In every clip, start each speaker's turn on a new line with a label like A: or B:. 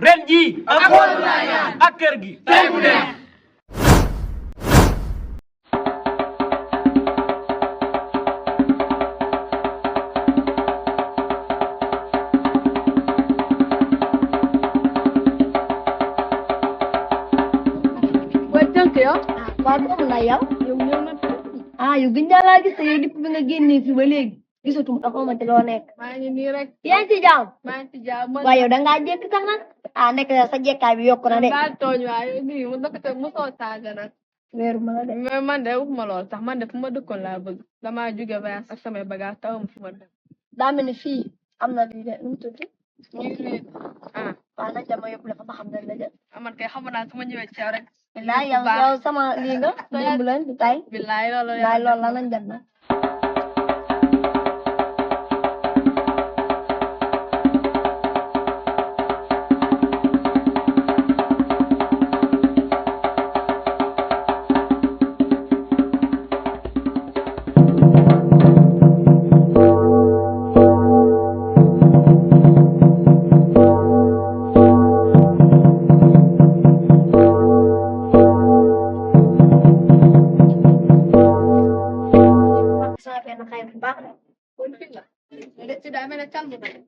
A: ren jii ak kër gi tey bu neex
B: Baru na yow yu gën laa gis te yow depuis bi nga génnee fi ba léegi gisatuma dafa ma ci loo nekk
C: maa ngi nii rek
B: yaa ngi ci jàmm
C: maa ngi ci jàmm
B: waaye yow dangaa jékki sax nag nekk sa jekkaay bi yokku na de
C: baal tooñ waaye nii mu dëkk te mosoo saaga nag
B: weeru ma la de
C: mais man de waxuma lool sax man de fu ma dëkkoon laa bëgg damaa jóge voyage ak samay bagage tawam fu ma dem
B: daa mel ni fii am na lii de nu mu tudd
C: ñuy lii
B: waaw nañ dama yóbbu la fa ba xam ne la jël
C: man kay xam naa su ma ñëwee ci yow rek
B: bilaay yow sama lii nga yóbbu leen du tay
C: bilaay loolu
B: bilaay loolu la nañ dem nag
C: sudah mana calmu kan?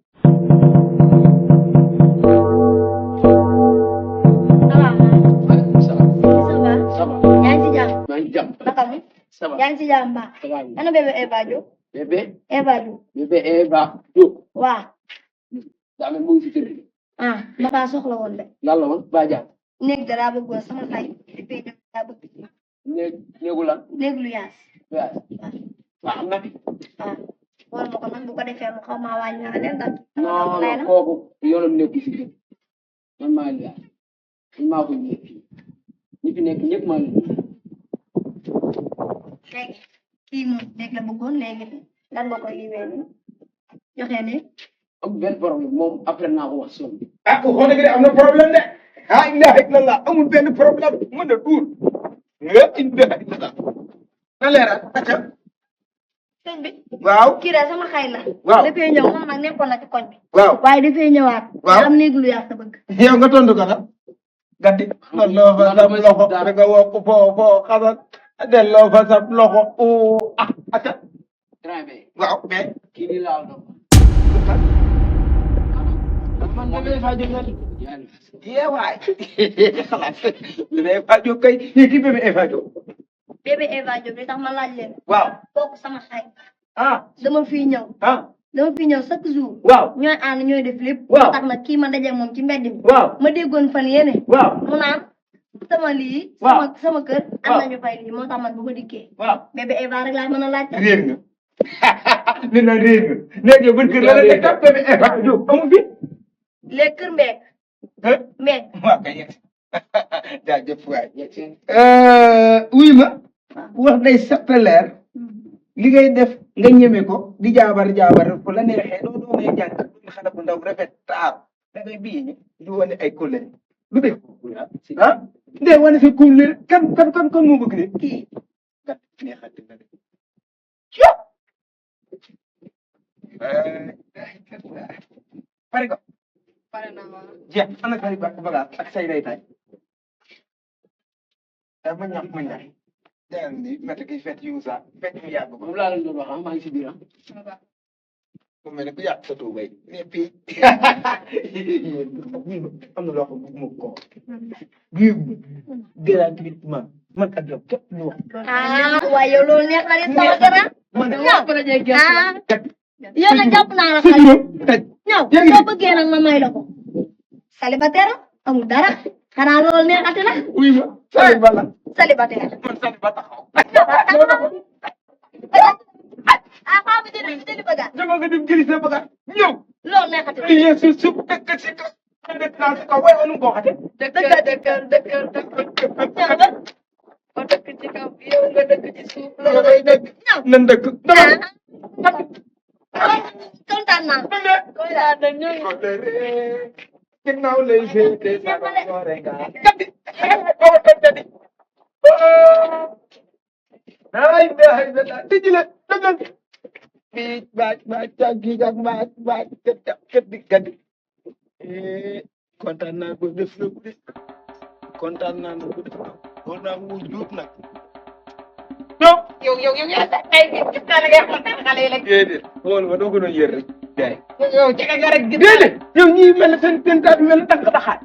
B: Yang si jamba. Ano bebe Eva Jo?
D: Bebe
B: Eva Jo.
D: Bebe Eva Jo.
B: Wah.
D: Daa mel mu ngi si kër gi.
B: Maka soxla woon de.
D: Lan la woon ba jàmm.
B: Néeg dara bëggoon sama xay. Dafay dem daa bëgg.
D: Néegu lan.
B: Néeg lu yaas.
D: Yaas. Waaw am na fi.
B: Wala ma ko nag bu ko defee mu xaw maa wàññi naa leen ndax.
D: Non kooku yoonam nekku si kër. Man maa ngi man maa ko ñëw fii. Ñi fi nekk ñëpp maa ngi
B: léegi kii moom néeg la bëggoon léegi lan nga koy liwee nii joxe nii.
D: am benn problème moom après naa ko wax sonn.
A: ko xool gi de am na problème de ah ilaha illallah amul benn problème mën na duur la ilaha illallah na leeral acca
B: sëñ bi
A: waaw
B: kii de sama xay la
A: waaw
B: dafay ñëw moom nag nekkoon na ci koñ bi
A: waaw
B: waaye dafay ñëwaat
A: waaw
B: am néeg lu yaas sa bëgg
A: yow nga tontu ko nag gatti delloo fa sab loxo da nga wokk foo xasal delloo fa sab loxo acca
D: très bien.
A: waaw mais
D: kii nii laa doon.
A: man bébé Fadio nga di
D: yàlla.
A: yee waay xalaat bébé Fadio kay yéen ki bébé Fadio
B: bébé Eva Diop li tax ma laaj leen
A: waaw
B: kooku sama xay
A: ah
B: dama fiy ñëw chaque jour
A: waaw
B: ñooy ànd ñooy def lépp
A: waaw
B: tax nag kii ma daje moom ci mbedd mi
A: waaw
B: ma déggoon fan yéene
A: waaw
B: mu naan sama lii
A: waaw
B: sama kër am
A: waaw
B: nañu fay lii moo tax man bu ma dikkee
A: waaw
B: bébé Eva rek laa mën a laaj
A: réer nga nee na réer nga léegi yow ban kër la la teg tam bébé Fadio amul fi
B: léegi kër mbeek mbeek
A: waaw kay yegg jaajëf waay wuy ma wax day sappe leer li ngay def nga ñeme ko di jaabar fu la neexee doo doonee jàng xale bu ndaw rafet taar da ngay bii di wane ay couleur lu def ndee wane sa couleur kan moo bëgg ne kii kat neexati na de pare ko
C: pare na ma
A: jeex ana kay bagaas ak say day tay ma ñam ma ñam dégg ni métti gi fekk yu sa fekk mu yàgg
D: moom laa leen doon wax maa ngi si biir
A: mu mel ne ku yàgg sa tuubay ne pii am na loo xam ne ko bii gratuitement man ak yow képp ñu wax
B: waaye yow loolu neex na de sama gara
A: man
B: yow nag jàpp naa la xale ñëw soo bëggee nag ma may la ko célibataire amul dara xanaa loolu neexati la
A: oui ma célibataire
B: célibataire
A: man célibataire
B: xaa bi dina jëli bagage
A: dama nga dem jëli sa bagage ñëw
B: loolu neexati la
A: lii su su dëkk si kaw dëkk naa si kaw waaye anu ko waxate
C: dëkkal ma dëkk ci kaw yow nga dëkk ci suuf
A: loolu day dëkk nan dëkk dama
B: kontaan naa
C: kontaan na ñun
A: ginnaaw lay féete sa doore nga gadi awa tëddadi ay day da tijile dëggal bi baaj caggi jak baaj kët di gadi kontaan naa ko def la de kontaan naa ko def la war naa mu juut nag non
B: yow yaa sa ay gis naa ne ngay kontaan xale yi rek.
A: déedéet xool ma doo ko doon yër rek jaay
B: yow jege nga rek gis
A: déedéet yow ñii mel ne seen taat mel ne tànk daxaat